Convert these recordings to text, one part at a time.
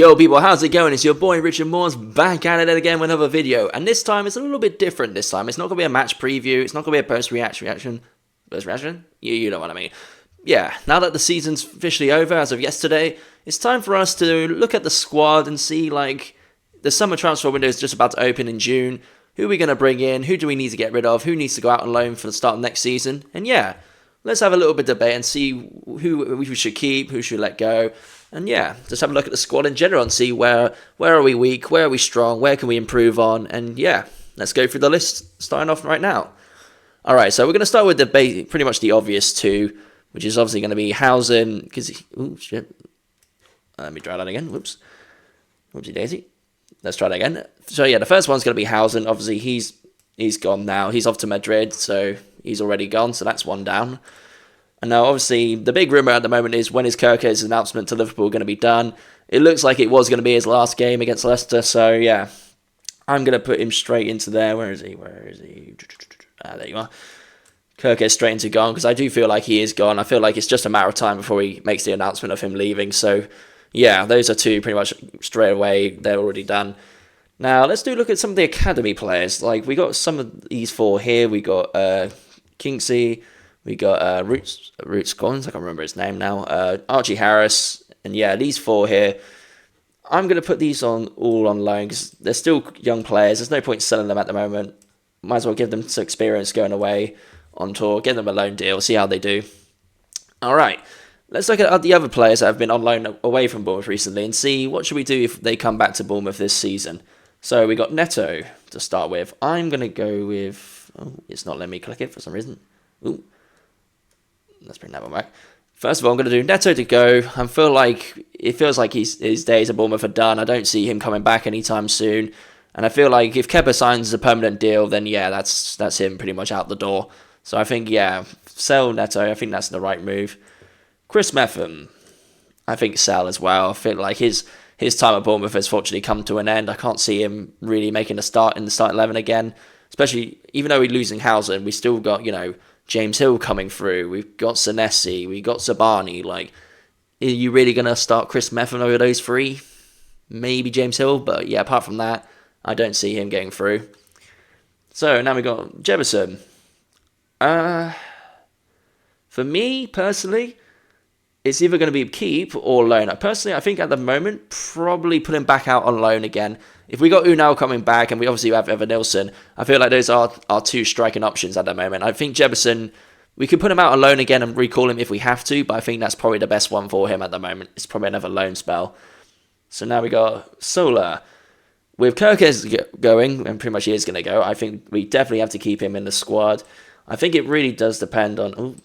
Yo people, how's it going? It's your boy Richard Morse back at it again with another video. And this time it's a little bit different this time. It's not going to be a match preview. It's not going to be a post-reaction. Post-reaction? You know what I mean. Yeah, now that the season's officially over as of yesterday, it's time for us to look at the squad and see, like, the summer transfer window is just about to open in June. Who are we going to bring in? Who do we need to get rid of? Who needs to go out on loan for the start of next season? And yeah, let's have a little bit of debate and see who we should keep, who should let go. And yeah, just have a look at the squad in general and see where are we weak, where are we strong, where can we improve on. And yeah, let's go through the list starting off right now. All right, so we're going to start with pretty much the obvious two, which is obviously going to be Housen, because oh shit. Let me try that again. Whoops. Whoopsie daisy. Let's try that again. So yeah, the first one's going to be Housen. Obviously, he's gone now. He's off to Madrid, so he's already gone, so that's one down. And now, obviously, the big rumour at the moment is when is Kirke's announcement to Liverpool going to be done? It looks like it was going to be his last game against Leicester, so yeah. I'm going to put him straight into there. Where is he? There you are. Kirke's straight into gone, because I do feel like he is gone. I feel like it's just a matter of time before he makes the announcement of him leaving. So, yeah, those are two pretty much straight away. They're already done. Now, let's do a look at some of the academy players. Like, we got some of these four here. We got Kingsley. We got Roots Collins, I can't remember his name now. Archie Harris, and yeah, these four here. I'm going to put these all on loan because they're still young players. There's no point selling them at the moment. Might as well give them some experience going away on tour, give them a loan deal, see how they do. All right, let's look at the other players that have been on loan away from Bournemouth recently and see what should we do if they come back to Bournemouth this season. So we got Neto to start with. I'm going to go with... Oh, it's not letting me click it for some reason. Ooh. Let's bring that one back. First of all, I'm going to do Neto to go. It feels like his days at Bournemouth are done. I don't see him coming back anytime soon. And I feel like if Kepa signs a permanent deal, then yeah, that's him pretty much out the door. So I think, yeah, sell Neto. I think that's the right move. Chris Metham, I think sell as well. I feel like his time at Bournemouth has fortunately come to an end. I can't see him really making a start in the start 11 again. Especially, even though we're losing Housen, we still got, James Hill coming through. We've got Senesi. We've got Zabani. Like, are you really going to start Chris Metham over those three? Maybe James Hill, but yeah, apart from that, I don't see him getting through. So, now we got Jefferson. For me, personally, it's either going to be keep or loan. Personally, I think at the moment, probably put him back out on loan again. If we got Unal coming back and we obviously have Evan Nilsson, I feel like those are our two striking options at the moment. I think Jefferson, we could put him out on loan again and recall him if we have to, but I think that's probably the best one for him at the moment. It's probably another loan spell. So now we got Sola. With Kirkes going, and pretty much he is going to go, I think we definitely have to keep him in the squad. I think it really does depend on... Oh,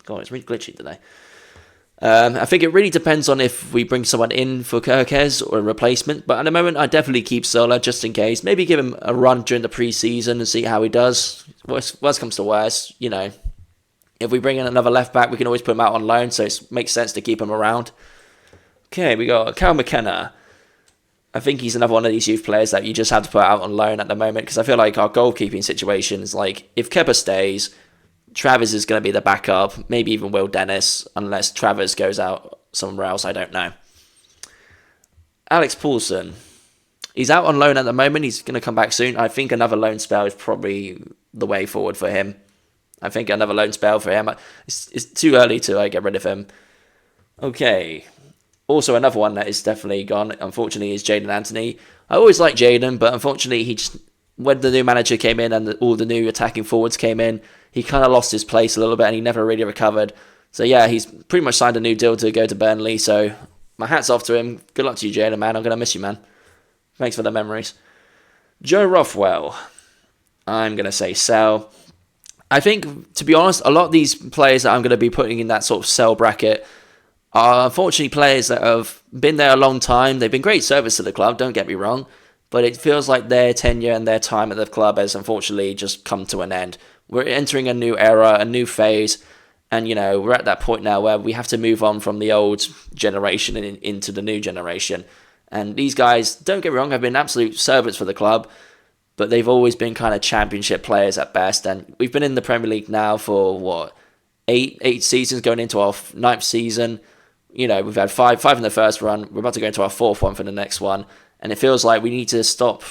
God, it's really glitchy today. I think it really depends on if we bring someone in for Kirkes or a replacement. But at the moment, I definitely keep Sola just in case. Maybe give him a run during the pre-season and see how he does. Worst comes to worst, if we bring in another left back, we can always put him out on loan. So it makes sense to keep him around. Okay, we got Cal McKenna. I think he's another one of these youth players that you just have to put out on loan at the moment. Because I feel like our goalkeeping situation is like, if Kepa stays... Travis is going to be the backup, maybe even Will Dennis, unless Travis goes out somewhere else, I don't know. Alex Paulson, he's out on loan at the moment, he's going to come back soon. I think another loan spell is probably the way forward for him. I think another loan spell for him, it's too early to get rid of him. Okay, also another one that is definitely gone, unfortunately, is Jadon Anthony. I always liked Jadon, but unfortunately, when the new manager came in and all the new attacking forwards came in, he kind of lost his place a little bit and he never really recovered. So yeah, he's pretty much signed a new deal to go to Burnley. So my hat's off to him. Good luck to you, Jadon, man. I'm going to miss you, man. Thanks for the memories. Joe Rothwell. I'm going to say sell. I think, to be honest, a lot of these players that I'm going to be putting in that sort of sell bracket are unfortunately players that have been there a long time. They've been great service to the club, don't get me wrong. But it feels like their tenure and their time at the club has unfortunately just come to an end. We're entering a new era, a new phase, and we're at that point now where we have to move on from the old generation and into the new generation. And these guys, don't get me wrong, have been absolute servants for the club, but they've always been kind of championship players at best. And we've been in the Premier League now for, 8 seasons, going into our 9th season. we've had five in the first run. We're about to go into our fourth one for the next one. And it feels like we need to stop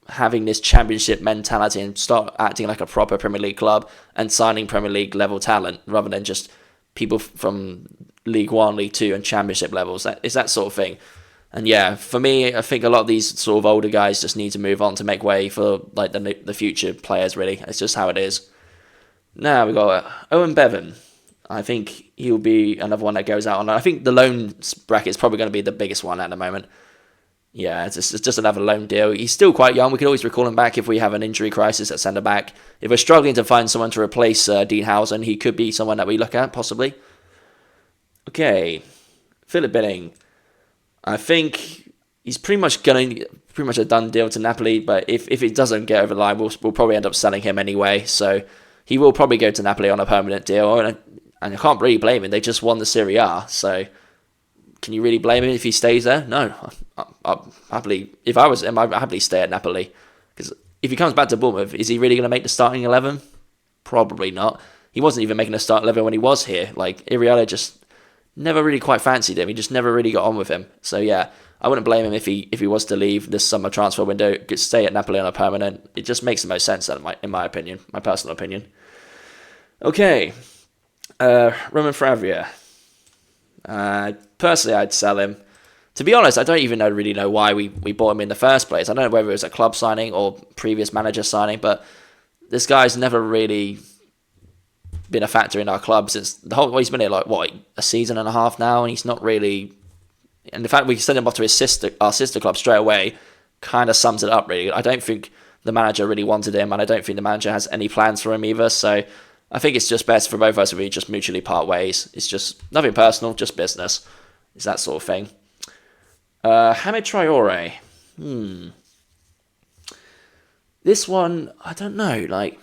having this championship mentality and start acting like a proper Premier League club and signing Premier League level talent rather than just people from League 1, League 2 and Championship levels. It's that sort of thing. And yeah, for me, I think a lot of these sort of older guys just need to move on to make way for like the future players, really. It's just how it is. Now we got Owen Bevan. I think he'll be another one that goes out on. I think the loan bracket is probably going to be the biggest one at the moment. Yeah, it's just another loan deal. He's still quite young. We can always recall him back if we have an injury crisis at centre-back. If we're struggling to find someone to replace Dean Howson, he could be someone that we look at, possibly. Okay, Philip Billing. I think he's pretty much a done deal to Napoli, but if it doesn't get over the line, we'll probably end up selling him anyway. So he will probably go to Napoli on a permanent deal. And I can't really blame him. They just won the Serie A, so can you really blame him if he stays there? No. I'd happily, if I was him, I'd happily stay at Napoli. Because if he comes back to Bournemouth, is he really going to make the starting 11? Probably not. He wasn't even making a starting 11 when he was here. Like, Iriala just never really quite fancied him. He just never really got on with him. So yeah, I wouldn't blame him if he was to leave this summer transfer window, stay at Napoli on a permanent. It just makes the most sense, in my opinion, my personal opinion. Okay, Roman Fravia. Personally, I'd sell him. To be honest, I don't even really know why we bought him in the first place. I don't know whether it was a club signing or previous manager signing, but this guy's never really been a factor in our club since he's been here a season and a half now, and he's not really. And the fact we sent him off to our sister club straight away kind of sums it up, really. I don't think the manager really wanted him, and I don't think the manager has any plans for him either. So I think it's just best for both of us if we just mutually part ways. It's just nothing personal, just business. It's that sort of thing. Hamid Traore. This one, I don't know. Like,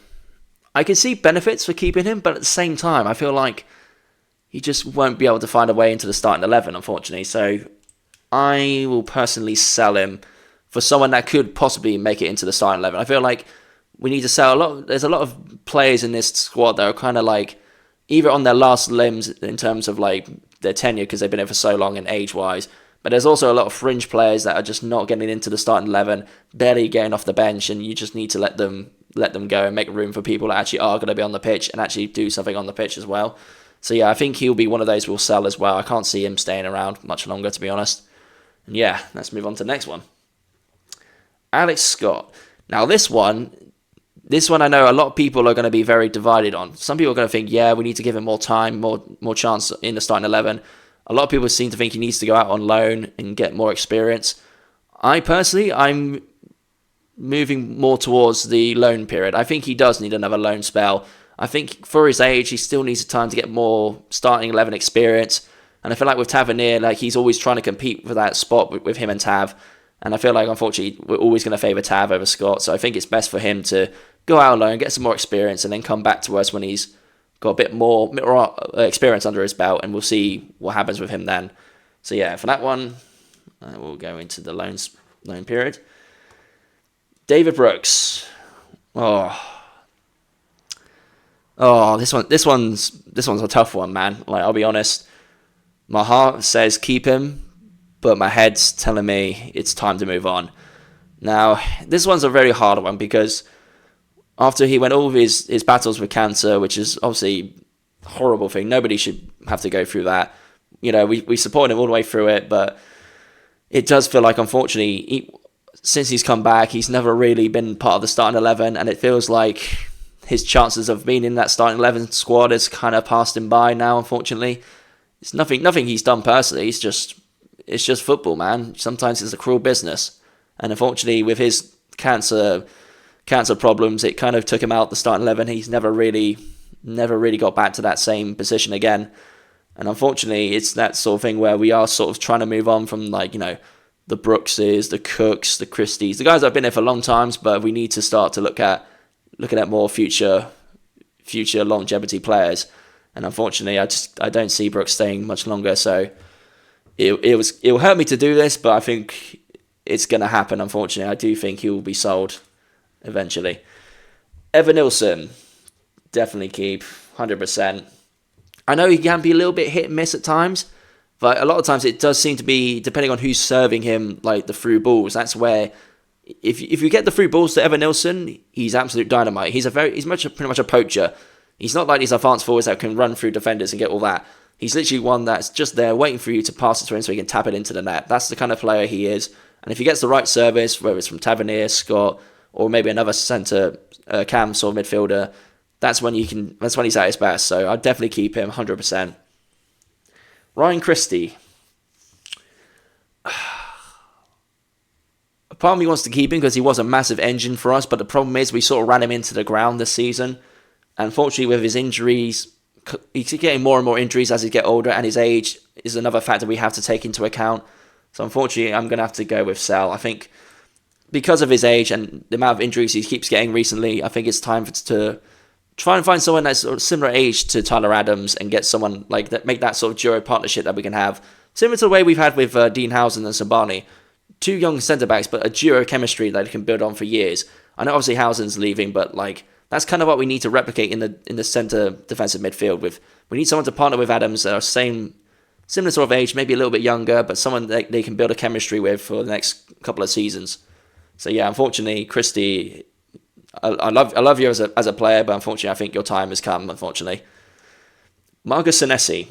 I can see benefits for keeping him, but at the same time, I feel like he just won't be able to find a way into the starting 11, unfortunately. So I will personally sell him for someone that could possibly make it into the starting 11. I feel like we need to sell a lot. There's a lot of players in this squad that are kind of like either on their last limbs in terms of like their tenure because they've been here for so long and age-wise. But there's also a lot of fringe players that are just not getting into the starting 11, barely getting off the bench, and you just need to let them go and make room for people that actually are going to be on the pitch and actually do something on the pitch as well. So yeah, I think he'll be one of those we'll sell as well. I can't see him staying around much longer, to be honest. And yeah, let's move on to the next one. Alex Scott. Now this one I know a lot of people are going to be very divided on. Some people are going to think, yeah, we need to give him more time, more chance in the starting 11. A lot of people seem to think he needs to go out on loan and get more experience. I'm moving more towards the loan period. I think he does need another loan spell. I think for his age, he still needs time to get more starting 11 experience. And I feel like with Tavernier, like he's always trying to compete for that spot with him and Tav. And I feel like, unfortunately, we're always going to favour Tav over Scott. So I think it's best for him to go out on loan, get some more experience, and then come back to us when he's got a bit more experience under his belt, and we'll see what happens with him then. So yeah, for that one, we'll go into the loan period. David Brooks. This one's a tough one, man. Like, I'll be honest, my heart says keep him, but my head's telling me it's time to move on. Now, this one's a very hard one because after he went all of his battles with cancer, which is obviously a horrible thing, nobody should have to go through that. We support him all the way through it, but it does feel like, unfortunately, since he's come back, he's never really been part of the starting 11, and it feels like his chances of being in that starting 11 squad has kind of passed him by now, unfortunately. It's nothing he's done personally, it's just football, man. Sometimes it's a cruel business, and unfortunately, with his cancer problems, it kind of took him out the starting 11. He's never really got back to that same position again. And unfortunately, it's that sort of thing where we are sort of trying to move on from, like, the Brookses, the Cooks, the Christies, the guys that have been here for long times, but we need to start to looking at more future longevity players. And unfortunately, I don't see Brooks staying much longer. So it'll hurt me to do this, but I think it's going to happen. Unfortunately, I do think he will be sold eventually. Evan Nilsson, definitely keep, 100%. I know he can be a little bit hit and miss at times. But a lot of times it does seem to be, depending on who's serving him, like the through balls, that's where, if you get the through balls to Evan Nilsson, he's absolute dynamite. He's pretty much a poacher. He's not like these advanced forwards that can run through defenders and get all that. He's literally one that's just there waiting for you to pass it to him so he can tap it into the net. That's the kind of player he is. And if he gets the right service, whether it's from Tavernier, Scott, or maybe another centre cam sort of midfielder, that's when he's at his best. So I'd definitely keep him 100%. Ryan Christie. A part of me wants to keep him because he was a massive engine for us, but the problem is we sort of ran him into the ground this season. Unfortunately, with his injuries, he's getting more and more injuries as he gets older, and his age is another factor we have to take into account. So unfortunately, I'm going to have to go with Sal. I think because of his age and the amount of injuries he keeps getting recently, I think it's time to try and find someone that's sort of similar age to Tyler Adams and get someone like that, make that sort of duo partnership that we can have. Similar to the way we've had with Dean Housen and Sabani. Two young centre-backs, but a duo chemistry that they can build on for years. I know obviously Housen's leaving, but like that's kind of what we need to replicate in the centre defensive midfield. We need someone to partner with Adams that are similar sort of age, maybe a little bit younger, but someone that they can build a chemistry with for the next couple of seasons. So yeah, unfortunately, Christie, I love you as a player, but unfortunately, I think your time has come. Unfortunately, Marcus Senesi.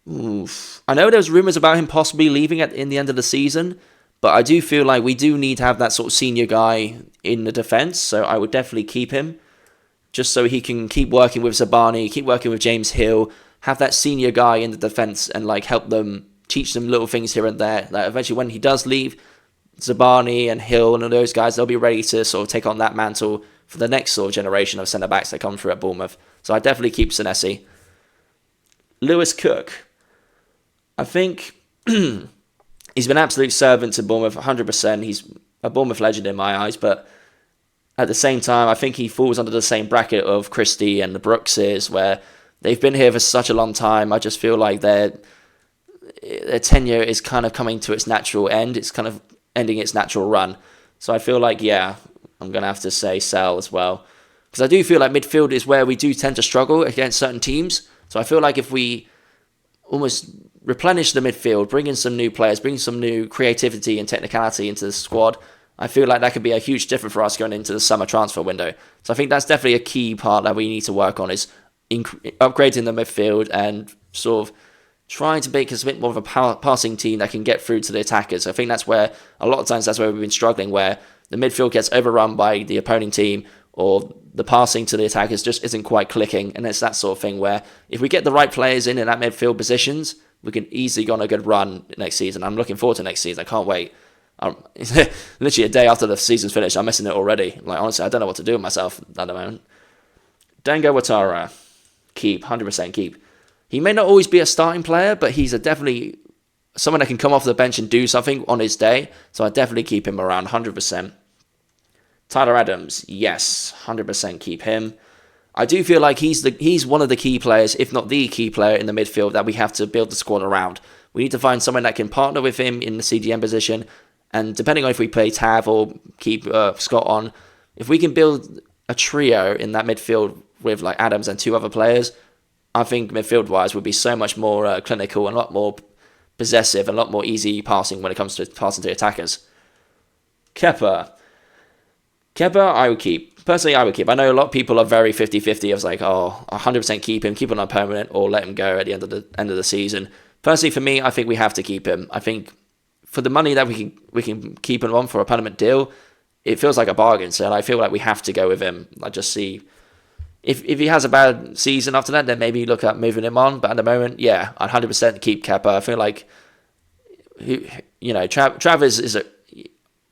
Oof. I know there's rumours about him possibly leaving in the end of the season, but I do feel like we do need to have that sort of senior guy in the defence, so I would definitely keep him, just so he can keep working with Zabani, keep working with James Hill, have that senior guy in the defence and like help them, teach them little things here and there. Like eventually when he does leave, Zabani and Hill and all those guys, they'll be ready to sort of take on that mantle for the next sort of generation of centre-backs that come through at Bournemouth. So I definitely keep Senesi. Lewis Cook. I think he's been an absolute servant to Bournemouth, 100%. He's a Bournemouth legend in my eyes, but at the same time, I think he falls under the same bracket of Christie and the Brookses, where they've been here for such a long time. I just feel like their tenure is kind of coming to its natural end. It's kind of ending its natural run. So I feel like, yeah, I'm going to have to say Sal as well. Because I do feel like midfield is where we do tend to struggle against certain teams. So I feel like if we almost replenish the midfield, bring in some new players, bring some new creativity and technicality into the squad, I feel like that could be a huge difference for us going into the summer transfer window. So I think that's definitely a key part that we need to work on, is upgrading the midfield and sort of trying to make us a bit more of a passing team that can get through to the attackers. I think that's where, a lot of times, that's where we've been struggling, where the midfield gets overrun by the opposing team, or the passing to the attackers just isn't quite clicking. And it's that sort of thing where if we get the right players in that midfield positions, we can easily go on a good run next season. I'm looking forward to next season. I can't wait. Literally a day after the season's finished, I'm missing it already. Like, honestly, I don't know what to do with myself at the moment. Dango Ouattara. Keep, 100% keep. He may not always be a starting player, but he's definitely someone that can come off the bench and do something on his day. So I definitely keep him around, 100%. Tyler Adams, yes, 100% keep him. I do feel like he's one of the key players, if not the key player in the midfield that we have to build the squad around. We need to find someone that can partner with him in the CDM position, and depending on if we play Tav or keep Scott on, if we can build a trio in that midfield with like Adams and two other players, I think midfield-wise would be so much more clinical and a lot more possessive and a lot more easy passing when it comes to passing to attackers. Kepa, I would keep. Personally, I would keep. I know a lot of people are very 50-50. I was like, 100% keep him on permanent, or let him go at the end of the season. Personally, for me, I think we have to keep him. I think for the money that we can keep him on for a permanent deal, it feels like a bargain. So I feel like we have to go with him. I just see if he has a bad season after that, then maybe look at moving him on. But at the moment, yeah, I'd 100% keep Kepa. I feel like Travers is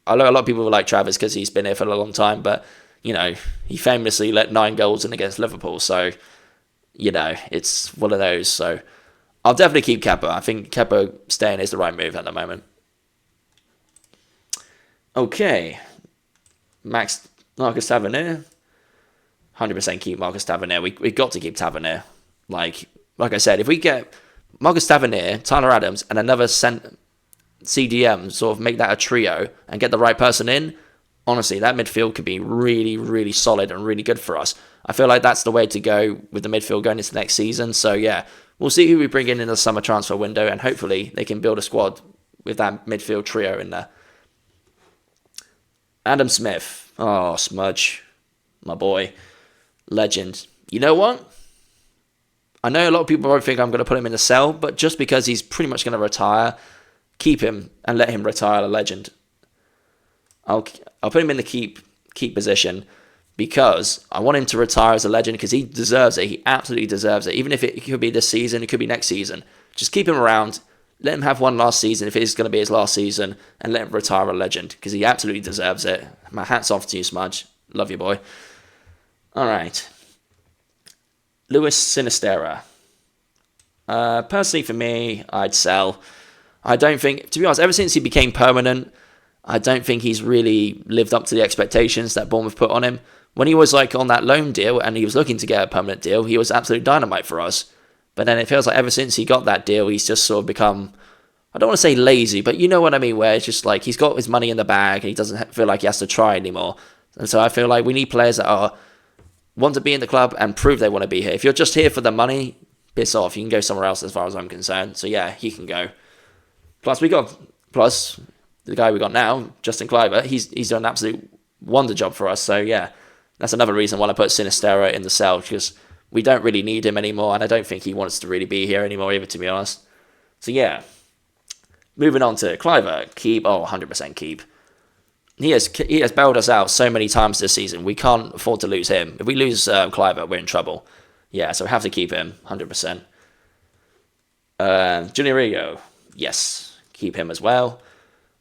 I know a lot of people like Travers because he's been here for a long time, but he famously let 9 goals in against Liverpool. So, it's one of those. So, I'll definitely keep Kepa. I think Kepa staying is the right move at the moment. Okay. Marcus Tavernier. 100% keep Marcus Tavernier. We've got to keep Tavernier. Like I said, if we get Marcus Tavernier, Tyler Adams, and another CDM, sort of make that a trio and get the right person in, honestly, that midfield could be really, really solid and really good for us. I feel like that's the way to go with the midfield going into next season. So yeah, we'll see who we bring in the summer transfer window, and hopefully they can build a squad with that midfield trio in there. Adam Smith. Oh, Smudge. My boy. Legend. You know what? I know a lot of people probably think I'm going to put him in the sell, but just because he's pretty much going to retire, keep him and let him retire a legend. I'll put him in the keep position because I want him to retire as a legend because he deserves it. He absolutely deserves it. Even if it could be this season, it could be next season. Just keep him around. Let him have one last season if it is going to be his last season, and let him retire a legend because he absolutely deserves it. My hat's off to you, Smudge. Love you, boy. All right. Luis Sinistera. Personally, for me, I'd sell. I don't think, to be honest, ever since he became permanent, I don't think he's really lived up to the expectations that Bournemouth put on him. When he was like on that loan deal and he was looking to get a permanent deal, he was absolute dynamite for us. But then it feels like ever since he got that deal, he's just sort of become, I don't want to say lazy, but you know what I mean, where it's just like he's got his money in the bag and he doesn't feel like he has to try anymore. And so I feel like we need players that want to be in the club and prove they want to be here. If you're just here for the money, piss off. You can go somewhere else as far as I'm concerned. So yeah, he can go. Plus the guy we got now, Justin Kluivert, he's done an absolute wonder job for us. So yeah, that's another reason why I put Sinistera in the sell, because we don't really need him anymore, and I don't think he wants to really be here anymore either, to be honest. So yeah, moving on to Kluivert, keep. 100% keep. He has bailed us out so many times this season. We can't afford to lose him. If we lose Kluivert, we're in trouble. Yeah, so we have to keep him 100%. Junior Rigo, yes, keep him as well.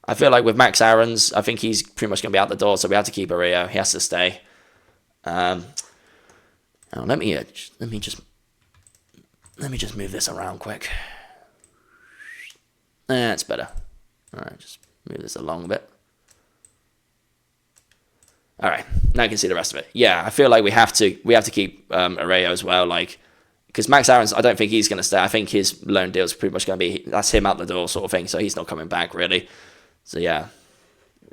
I feel like with Max Aarons, I think he's pretty much going to be out the door, so we have to keep Ario. He has to stay. Let me just move this around quick. That's better. All right, just move this along a bit. All right, now you can see the rest of it. Yeah, I feel like we have to keep Ario as well, like, because Max Aarons, I don't think he's going to stay. I think his loan deal is pretty much going to be, that's him out the door sort of thing, so he's not coming back really. So yeah,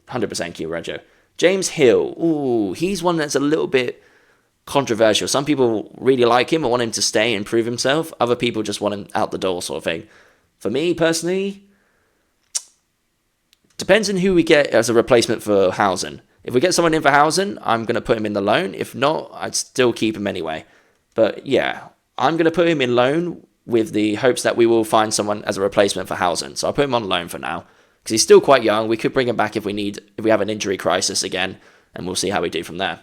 100% keep Reggio. James Hill, ooh, he's one that's a little bit controversial. Some people really like him and want him to stay and prove himself. Other people just want him out the door sort of thing. For me, personally, depends on who we get as a replacement for Housen. If we get someone in for Housen, I'm going to put him in the loan. If not, I'd still keep him anyway. But yeah, I'm going to put him in loan with the hopes that we will find someone as a replacement for Housen. So I'll put him on loan for now, because he's still quite young. We could bring him back if we have an injury crisis again, and we'll see how we do from there.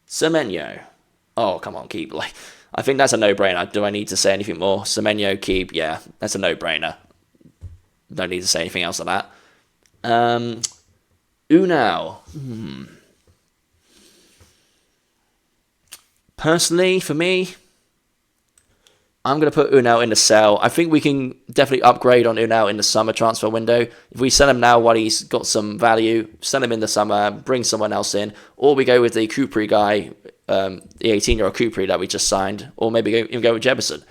Semenyo. Oh, come on, keep. Like, I think that's a no-brainer. Do I need to say anything more? Semenyo, keep. Yeah, that's a no-brainer. Don't need to say anything else on that. Unal. Personally, for me, I'm going to put Unal in the sell. I think we can definitely upgrade on Unal in the summer transfer window. If we sell him now while he's got some value, sell him in the summer, bring someone else in, or we go with the Kupri guy, the 18-year-old Kupri that we just signed, or maybe even go with Jebison.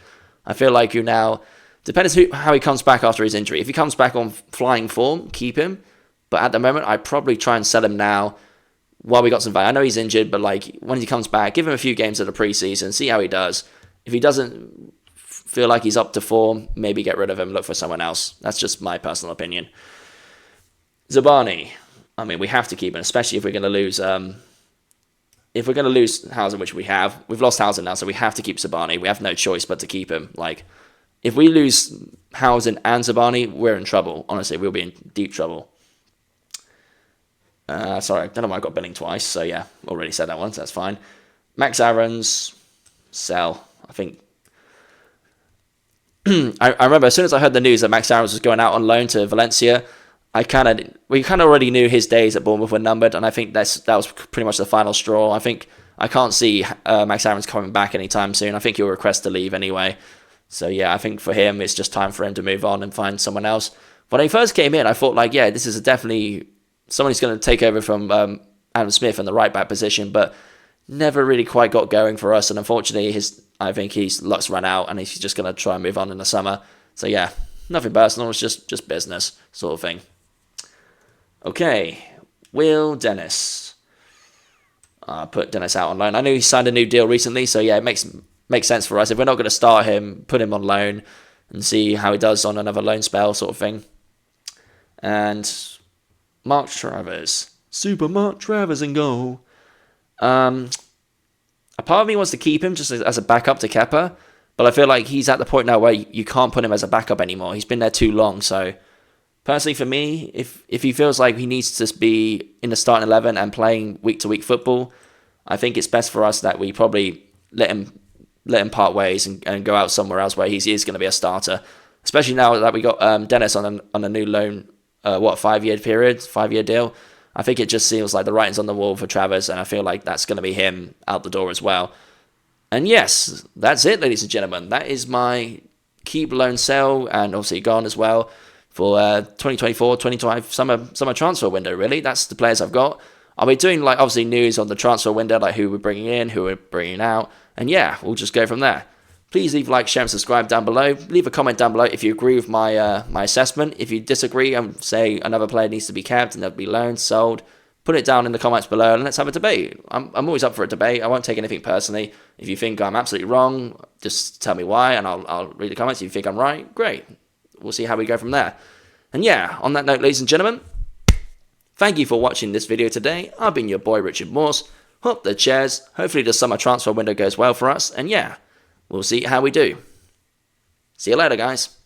I feel like Unal, depends how he comes back after his injury. If he comes back on flying form, keep him. But at the moment, I'd probably try and sell him now while we got some value. I know he's injured, but like when he comes back, give him a few games of the preseason, see how he does. If he doesn't feel like he's up to form, maybe get rid of him, look for someone else. That's just my personal opinion. Zabani, I mean, we have to keep him, especially if we're going to lose. If we're going to lose Housen, which we have, we've lost Housen now, so we have to keep Zabani. We have no choice but to keep him. Like, if we lose Housen and Zabani, we're in trouble. Honestly, we'll be in deep trouble. Sorry, I don't know why I got billing twice. So yeah, already said that once. That's fine. Max Aarons, sell. I think. I remember as soon as I heard the news that Max Aarons was going out on loan to Valencia, we kind of already knew his days at Bournemouth were numbered, and I think that was pretty much the final straw. I can't see Max Aarons coming back anytime soon. I think he'll request to leave anyway. So yeah, I think for him it's just time for him to move on and find someone else. When he first came in, I thought like, yeah, this is definitely someone who's going to take over from Adam Smith in the right back position, but never really quite got going for us. And unfortunately, I think his luck's run out, and he's just going to try and move on in the summer. So yeah, nothing personal. It's just business sort of thing. Okay, Will Dennis. I put Dennis out on loan. I know he signed a new deal recently, so yeah, it makes makes sense for us. If we're not going to start him, put him on loan and see how he does on another loan spell sort of thing. And Mark Travers. Super Mark Travers in goal. A part of me wants to keep him just as a backup to Kepa, but I feel like he's at the point now where you can't put him as a backup anymore. He's been there too long, so personally for me, if he feels like he needs to be in the starting 11 and playing week-to-week football, I think it's best for us that we probably let him part ways and go out somewhere else where he is going to be a starter, especially now that we got Dennis on a new loan, 5-year deal. I think it just seems like the writing's on the wall for Travers, and I feel like that's going to be him out the door as well. And yes, that's it, ladies and gentlemen. That is my keep, loan, sell, and obviously gone as well for 2024-2025 summer transfer window, really. That's the players I've got. I'll be doing, like, obviously news on the transfer window, like who we're bringing in, who we're bringing out, and yeah, we'll just go from there. Please leave a like, share, and subscribe down below. Leave a comment down below if you agree with my my assessment. If you disagree and say another player needs to be kept and they'll be loaned, sold, put it down in the comments below and let's have a debate. I'm always up for a debate. I won't take anything personally. If you think I'm absolutely wrong, just tell me why and I'll read the comments. If you think I'm right, great. We'll see how we go from there. And yeah, on that note, ladies and gentlemen, thank you for watching this video today. I've been your boy, Richard Morse. Hop the chairs. Hopefully the summer transfer window goes well for us. And yeah, we'll see how we do. See you later, guys.